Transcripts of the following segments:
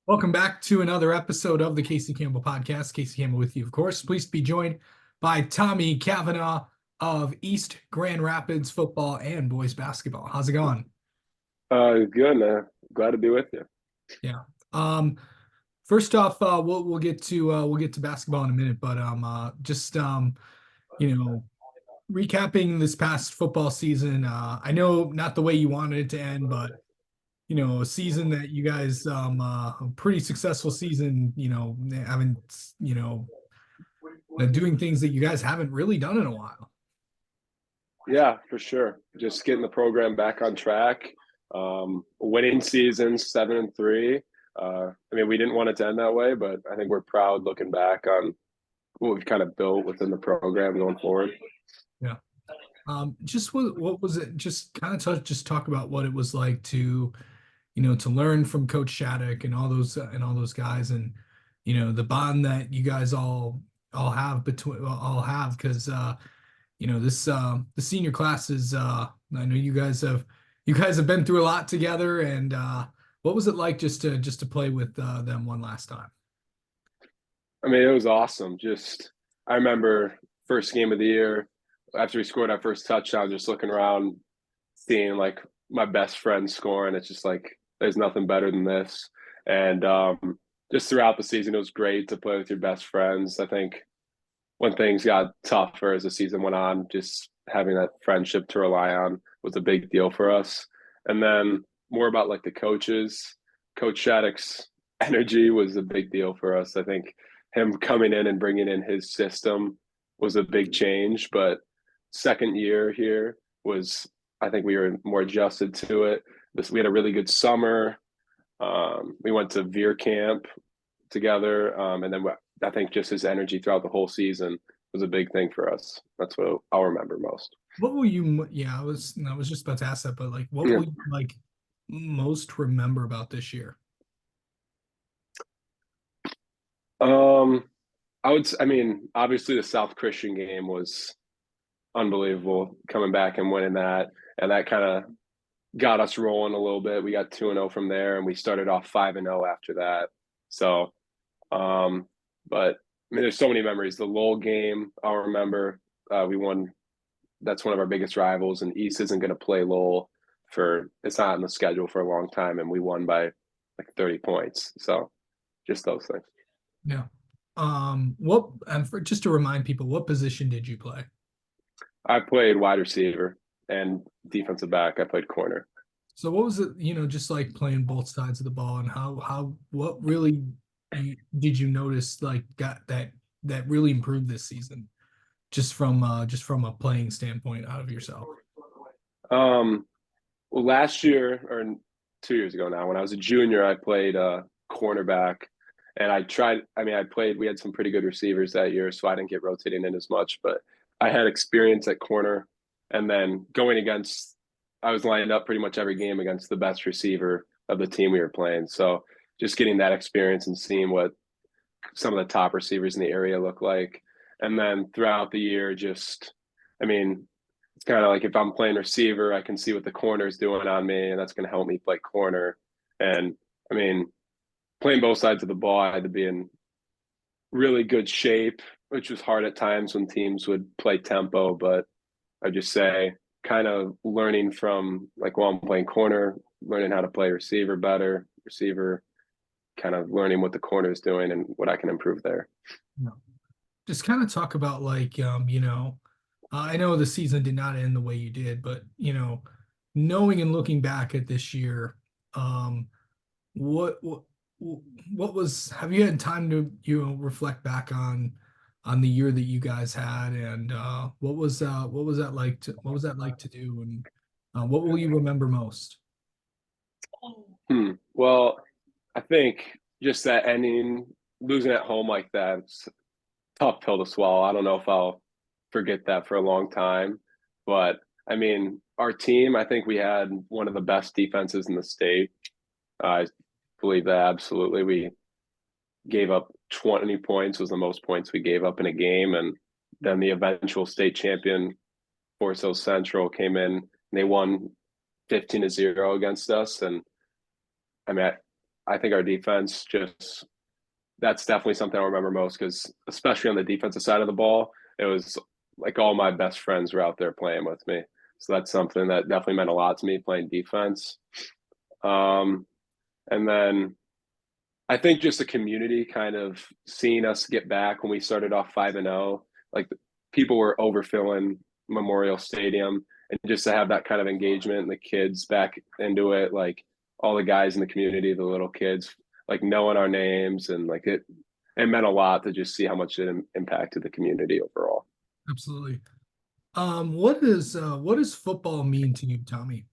Welcome back to another episode of the Casey Campbell Podcast. Casey Campbell with you, of course. Pleased to be joined by Tommy Cavanaugh of East Grand Rapids football and boys basketball. How's it going? Good, man. Glad to be with you. Yeah. Um, First off, we'll get to basketball in a minute, but just you know, recapping this past football season. I know not the way you wanted it to end, but a season that you guys a pretty successful season, having doing things that you guys haven't really done in a while. Yeah, for sure. Just getting the program back on track. Winning season 7-3. We didn't want it to end that way, but I think we're proud looking back on what we've kind of built within the program going forward. Yeah. Just what was it? Just kind of just talk about what it was like to, to learn from Coach Shattuck and all those guys, and the bond that you guys all have because this the senior class is I know you guys have been through a lot together, and what was it like just to play with them one last time? It was awesome. I remember first game of the year after we scored our first touchdown, just looking around, seeing like my best friend scoring. It's just like there's nothing better than this. And just throughout the season, it was great to play with your best friends. I think when things got tougher as the season went on, just having that friendship to rely on was a big deal for us. And then more about like the coaches, Coach Shattuck's energy was a big deal for us. I think him coming in and bringing in his system was a big change. But second year here was, I think we were more adjusted to it. We had a really good summer. We went to Veer camp together, and then I think just his energy throughout the whole season was a big thing for us. That's what I'll remember most. What will you? Yeah, I was just about to ask that, but like, what Yeah. will you like most remember about this year? Um, obviously the South Christian game was unbelievable coming back and winning that. And that kind of got us rolling a little bit. We got 2-0 from there and we started off 5-0 after that. So, but there's so many memories. The Lowell game, I'll remember. We won. That's one of our biggest rivals, and East isn't going to play Lowell it's not in the schedule for a long time, and we won by like 30 points. So just those things. Yeah. What and for just to remind people, what position did you play? I played wide receiver and defensive back. I played corner. So what was it, just like playing both sides of the ball, and what really did you notice like got that really improved this season, just from a playing standpoint out of yourself? Um, well, last year or 2 years ago now, when I was a junior, I played cornerback, and I tried. I played. We had some pretty good receivers that year, so I didn't get rotating in as much. But I had experience at corner, and then going against, I was lined up pretty much every game against the best receiver of the team we were playing. So just getting that experience and seeing what some of the top receivers in the area look like. And then throughout the year, I mean, it's kind of like if I'm playing receiver, I can see what the corner is doing on me, and that's going to help me play corner. And I mean, playing both sides of the ball, I had to be in really good shape, which was hard at times when teams would play tempo. But I just say, kind of learning from like while I'm playing corner, learning how to play receiver better, receiver, kind of learning what the corner is doing and what I can improve there. No. Just kind of talk about like I know the season did not end the way you did, but knowing and looking back at this year, um, what what was have you had time to reflect back on the year that you guys had, and what was that like to do, and what will you remember most? Well, I think just that ending, losing at home like that, it's a tough pill to swallow. I don't know if I'll forget that for a long time. But our team, I think we had one of the best defenses in the state. I believe that absolutely. We gave up 20 points, was the most points we gave up in a game. And then the eventual state champion, Forest Hills Central, came in and they won 15-0 against us. And I mean, I think our defense just that's definitely something I'll remember most because especially on the defensive side of the ball, it was like all my best friends were out there playing with me. So that's something that definitely meant a lot to me playing defense. Um, and then I think just the community kind of seeing us get back when we started off 5-0, like people were overfilling Memorial Stadium, and just to have that kind of engagement and the kids back into it, like all the guys in the community, the little kids, like knowing our names and like it meant a lot to just see how much it impacted the community overall. Absolutely. What does football mean to you, Tommy?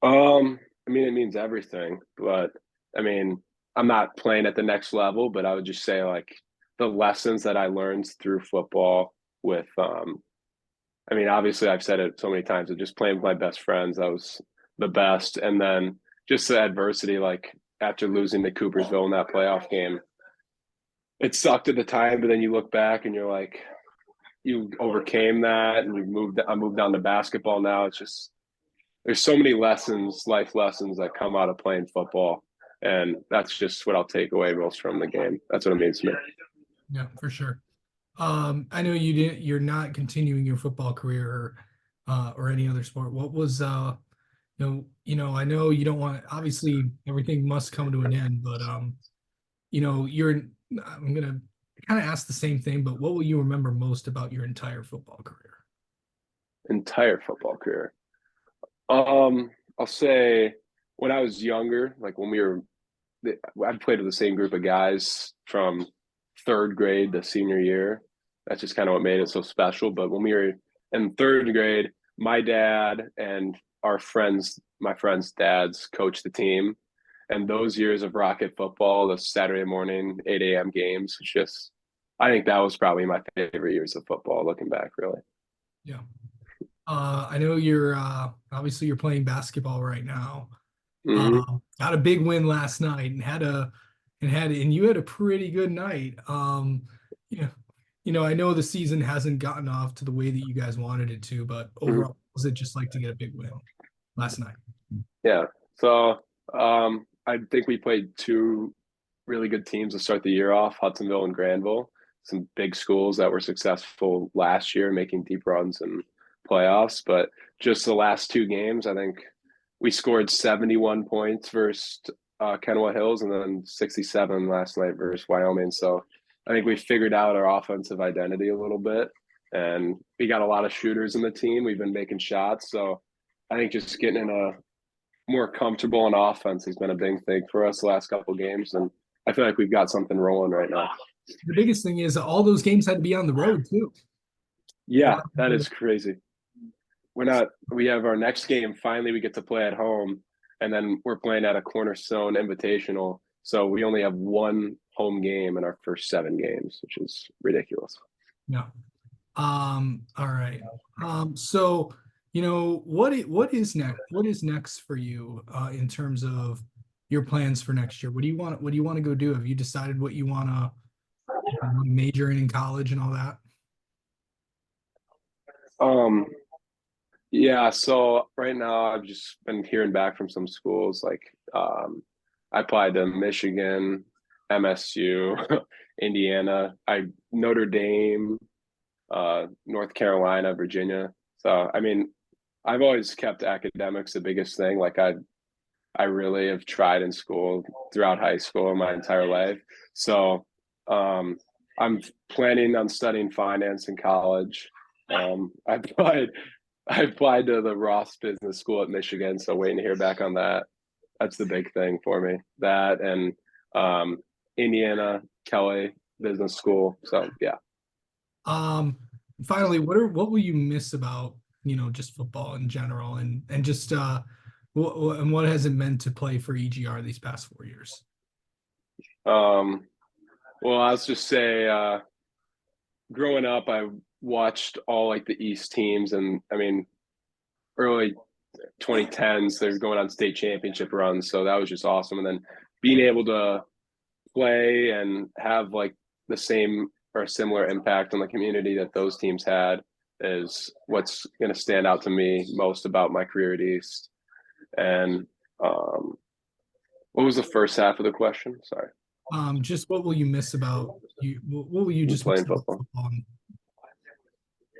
I mean, it means everything, but I mean, I'm not playing at the next level, but I would just say like the lessons that I learned through football with, I mean, obviously I've said it so many times, but just playing with my best friends, that was the best. And then just the adversity, like after losing to Coopersville in that playoff game, it sucked at the time, but then you look back and you're like, you overcame that and I moved on to basketball now. It's just, there's so many lessons, life lessons that come out of playing football. And that's just what I'll take away most from the game. That's what it means to me. Yeah, for sure. I know you're not continuing your football career or any other sport. What was I know you don't want obviously everything must come to an end, but I'm gonna kind of ask the same thing, but what will you remember most about your entire football career? Entire football career. I'll say when I was younger, like when I played with the same group of guys from third grade to senior year. That's just kind of what made it so special. But when we were in third grade, my dad and my friends' dads coached the team. And those years of Rocket football, the Saturday morning 8 a.m. games, it's just, I think that was probably my favorite years of football looking back, really. Yeah. I know you're obviously you're playing basketball right now. Mm-hmm. Got a big win last night and you had a pretty good night. Yeah, I know the season hasn't gotten off to the way that you guys wanted it to, but Mm-hmm. overall, what was it just like to get a big win last night? Yeah. So I think we played two really good teams to start the year off, Hudsonville and Granville, some big schools that were successful last year, making deep runs and playoffs. But just the last two games, I think we scored 71 points versus Kennewick Hills and then 67 last night versus Wyoming. So I think we figured out our offensive identity a little bit. And we got a lot of shooters in the team. We've been making shots. So I think just getting in a more comfortable on offense has been a big thing for us the last couple of games. And I feel like we've got something rolling right now. The biggest thing is all those games had to be on the road too. A Yeah, lot of that people- is crazy. We have our next game. Finally, we get to play at home. And then we're playing at a Cornerstone Invitational. So we only have one home game in our first 7 games, which is ridiculous. Yeah. All right. So what is next? What is next for you in terms of your plans for next year? What do you want to go do? Have you decided what you want to major in college and all that? Um, yeah, so right now I've just been hearing back from some schools. Like I applied to Michigan, MSU, Indiana, Notre Dame, North Carolina, Virginia. So I mean, I've always kept academics the biggest thing. Like I really have tried in school throughout high school and my entire life. So um, I'm planning on studying finance in college. Um, I applied I applied to the Ross Business School at Michigan, so waiting to hear back on that. That's the big thing for me. That and um, Indiana Kelly Business School. So yeah. Um, Finally, what will you miss about just football in general and just and what has it meant to play for EGR these past 4 years? Um, well, I'll just say, growing up, I watched all like the East teams, and I mean, early 2010s, they're going on state championship runs, so that was just awesome. And then being able to play and have like the same or similar impact on the community that those teams had is what's going to stand out to me most about my career at East. And um, What was the first half of the question? Sorry. Just what will you miss about you? What will you Me just miss playing about football.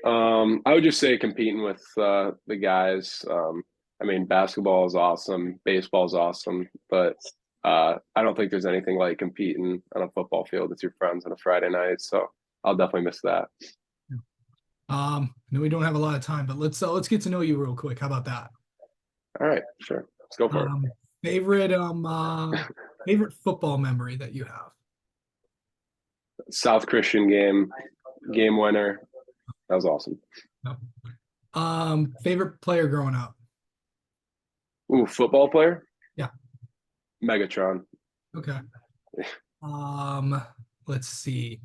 football? I would just say competing with the guys. I mean, basketball is awesome, baseball is awesome, but I don't think there's anything like competing on a football field with your friends on a Friday night. So I'll definitely miss that. No, we don't have a lot of time, but let's get to know you real quick. How about that? All right, sure, let's go for it. Um, favorite favorite football memory that you have? South Christian game winner. That was awesome. No. Favorite player growing up? Ooh, football player? Yeah. Megatron. Okay. Um, let's see.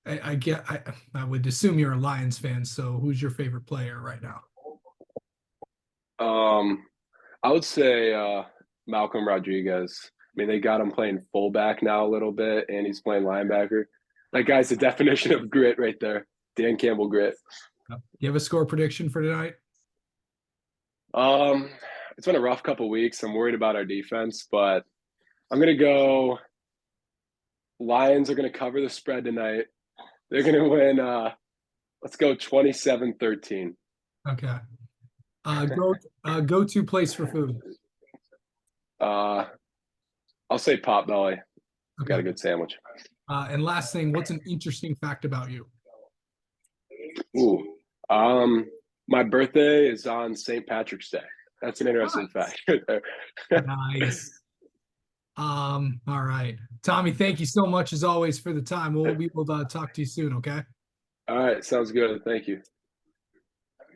I would assume you're a Lions fan, so who's your favorite player right now? Um, I would say Malcolm Rodriguez. I mean, they got him playing fullback now a little bit, and he's playing linebacker. That guy's the definition of grit right there. Dan Campbell grit. Do you have a score prediction for tonight? Um, it's been a rough couple weeks. I'm worried about our defense, but I'm gonna go. Lions are gonna cover the spread tonight. They're gonna win. Let's go 27-13. Okay. Go to place for food. Uh, I'll say Potbelly. Got Okay. a good sandwich. And last thing, what's an interesting fact about you? Ooh. My birthday is on St. Patrick's Day. That's an interesting Nice. fact right there. Nice. All right. Tommy, thank you so much as always for the time. We will talk to you soon, okay? All right, sounds good. Thank you.